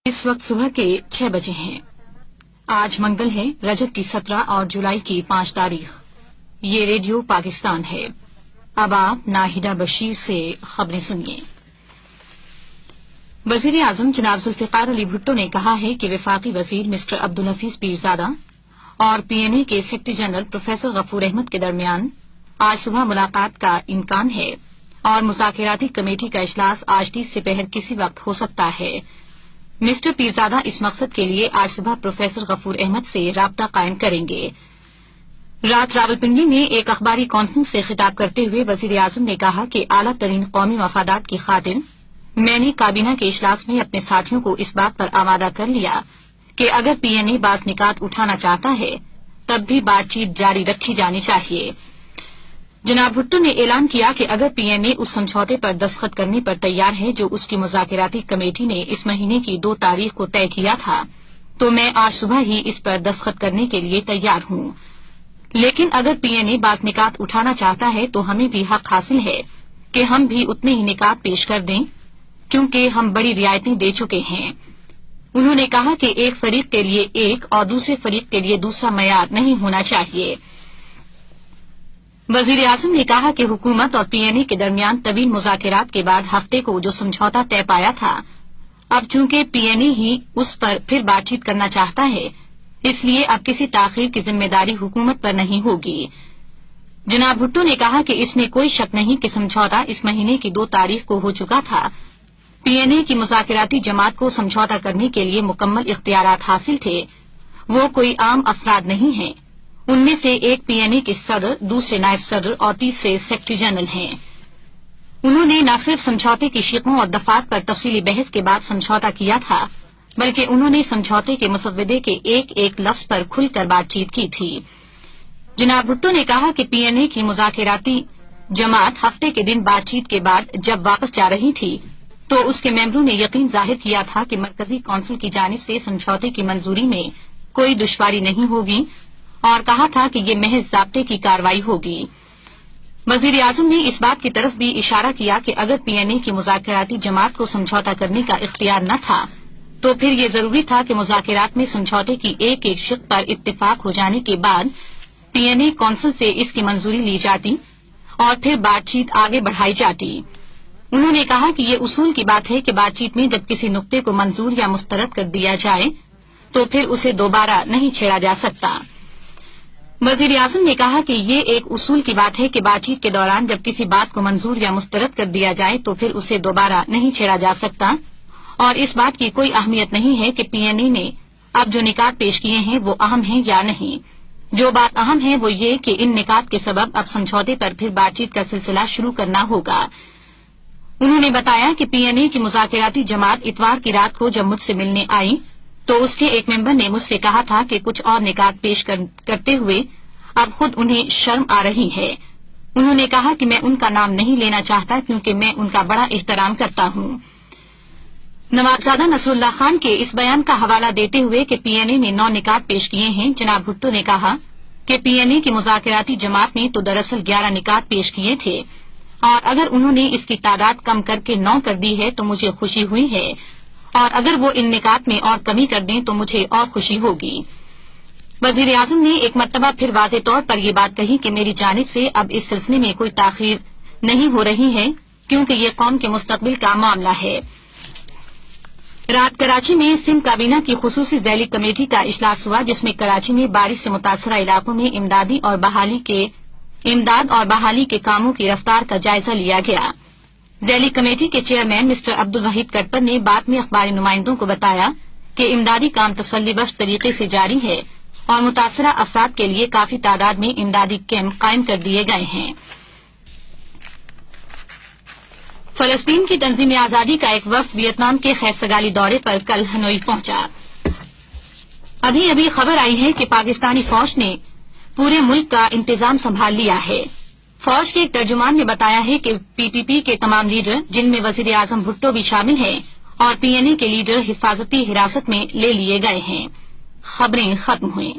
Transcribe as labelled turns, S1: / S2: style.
S1: इस वक्त सुबह के 6 बजे हैं। आज मंगल है, रजब की 17 और जुलाई की 5 तारीख। ये रेडियो पाकिस्तान है। अब आप नाहिदा बशीर से खबरें सुनिए। वजीर आजम जनाब जुल्फिकार अली भुट्टो ने कहा है कि वफाकी वजीर मिस्टर अब्दुल हफीज पीरजादा और पीएनए के secretary general professor Ghafoor Ahmed के दरमियान आज सुबह मुलाकात का इम्कान है और मुज़ाकिराती कमेटी का इजलास आज 30 से पहर किसी वक्त हो सकता है। मिस्टर पीरजादा इस मकसद के लिए आज सुबह प्रोफेसर गफूर अहमद से राब्ता कायम करेंगे। रात रावलपिंडी में एक अखबारी कॉन्फ्रेंस से खिताब करते हुए वजीर आजम ने कहा कि आला तरीन कौमी मफादात की खातिर मैंने काबीना के इजलास में अपने साथियों को इस बात पर आमादा कर लिया कि अगर पीएनए बाज निकात उठाना चाहता है तब भी बातचीत जारी रखी जानी चाहिए। जनाब भुट्टो ने ऐलान किया कि अगर पीएनए उस समझौते पर दस्तखत करने पर तैयार है जो उसकी मुज़ाकिराती कमेटी ने इस महीने की 2 तारीख को तय किया था, तो मैं आज सुबह ही इस पर दस्तखत करने के लिए तैयार हूं। लेकिन अगर पीएनए बाज निकात उठाना चाहता है तो हमें भी हक हासिल है कि हम भी उतने ही निकात पेश कर दें, क्योंकि हम बड़ी रियायतें दे चुके हैं। उन्होंने कहा कि एक फरीक के लिए एक और दूसरे फरीक के लिए दूसरा मयार नहीं होना चाहिए। वजीर आजम ने कहा कि हुकूमत और पीएनए के दरमियान तवील मुज़ाकिरात के बाद हफ्ते को जो समझौता तय पाया था, अब चूंकि पीएनए ही उस पर फिर बातचीत करना चाहता है, इसलिए अब किसी ताखीर की जिम्मेदारी हुकूमत पर नहीं होगी। जनाब भुट्टो ने कहा कि इसमें कोई शक नहीं कि समझौता इस महीने की 2 तारीख को हो चुका था। पीएनए की मुज़ाकिराती जमात को समझौता करने के लिए मुकम्मल इख्तियारात हासिल थे। वो कोई आम अफराद नहीं हैं। उनमें से एक पीएनए के सदर, दूसरे नायब सदर और तीसरे सेक्रेटरी जनरल हैं। उन्होंने न सिर्फ समझौते की शिकों और दफात पर तफसीली बहस के बाद समझौता किया था, बल्कि उन्होंने समझौते के मुसव्वदे के एक एक लफ्ज पर खुलकर बातचीत की थी। जनाब भुट्टो ने कहा कि पीएनए की मुज़ाकिराती जमात हफ्ते के दिन बातचीत के बाद जब वापस जा रही थी तो उसके मेंबरों ने यकीन जाहिर किया था कि मरकजी कौंसिल की जानिब से समझौते की मंजूरी में कोई दुश्वारी नहीं होगी और कहा था कि ये महज ज़ाब्ते की कार्रवाई होगी। वजीर आजम ने इस बात की तरफ भी इशारा किया कि अगर पीएनए की मुज़ाकिराती जमात को समझौता करने का इख्तियार न था तो फिर ये जरूरी था कि मुज़ाकिरात में समझौते की एक एक शिक पर इत्तेफाक हो जाने के बाद पीएनए कौंसिल से इसकी मंजूरी ली जाती और फिर बातचीत आगे बढ़ाई जाती। उन्होंने कहा कि ये उसूल की बात है कि बातचीत में जब किसी नुक्ते को मंजूर या मुस्तरद कर दिया जाए तो फिर उसे दोबारा नहीं छेड़ा जा सकता। वजीर आजम ने कहा कि ये एक उसूल की बात है कि बातचीत के दौरान जब किसी बात को मंजूर या मुस्तरद कर दिया जाए तो फिर उसे दोबारा नहीं छेड़ा जा सकता और इस बात की कोई अहमियत नहीं है कि पीएनए ने अब जो निकात पेश किए हैं वो अहम हैं या नहीं। जो बात अहम है वो ये कि इन निकात के सबब अब समझौते पर फिर बातचीत का सिलसिला शुरू करना होगा। उन्होंने बताया कि पीएनए की मुज़ाकिराती जमात इतवार की रात को जब मुझसे मिलने आई तो उसके एक मेंबर ने मुझसे कहा था कि कुछ और निकात पेश करते हुए अब खुद उन्हें शर्म आ रही है। उन्होंने कहा कि मैं उनका नाम नहीं लेना चाहता क्योंकि मैं उनका बड़ा एहतराम करता हूं। नवाबजादा नसरुल्लाह खान के इस बयान का हवाला देते हुए कि पीएनए ने 9 निकात पेश किए हैं, जनाब भुट्टो ने कहा कि पीएनए की मुज़ाकिराती जमात ने तो दरअसल 11 निकात पेश किए थे और अगर उन्होंने इसकी तादाद कम करके 9 कर दी है तो मुझे खुशी हुई है और अगर वो इन निकात में और कमी कर दें तो मुझे और खुशी होगी। वजीर आजम ने एक मरतबा फिर वाज़े तौर पर यह बात कही कि मेरी जानिब से अब इस सिलसिले में कोई ताखीर नहीं हो रही है क्योंकि ये कौम के मुस्तकबिल का मामला है। रात कराची में सिंध काबीना की खुसूसी ज़ैली कमेटी का इजलास हुआ जिसमें कराची में बारिश से मुतासरा इलाकों में इमदाद और बहाली के कामों की रफ्तार का जायजा लिया गया। ज़ैली कमेटी के चेयरमैन मिस्टर अब्दुल वहीद कटपर ने बाद में अखबारी नुमाइंदों को बताया कि इमदादी काम तसल्लीबख्श तरीके से जारी है और मुतासरा अफराद के लिए काफी तादाद में इमदादी कैंप कायम कर दिए गए हैं। फलस्तीन की तंजीम आजादी का एक वफ्द वियतनाम के खैरसगाली दौरे पर कल हनोई पहुंचा। अभी अभी खबर आई है कि पाकिस्तानी फौज ने पूरे मुल्क का इंतजाम संभाल लिया है। फौज के एक तर्जुमान ने बताया है कि पीपीपी के तमाम लीडर, जिनमें वजीर आजम भुट्टो भी शामिल हैं, और पीएनए के लीडर हिफाजती हिरासत में ले लिए गए हैं। खबरें खत्म हुई।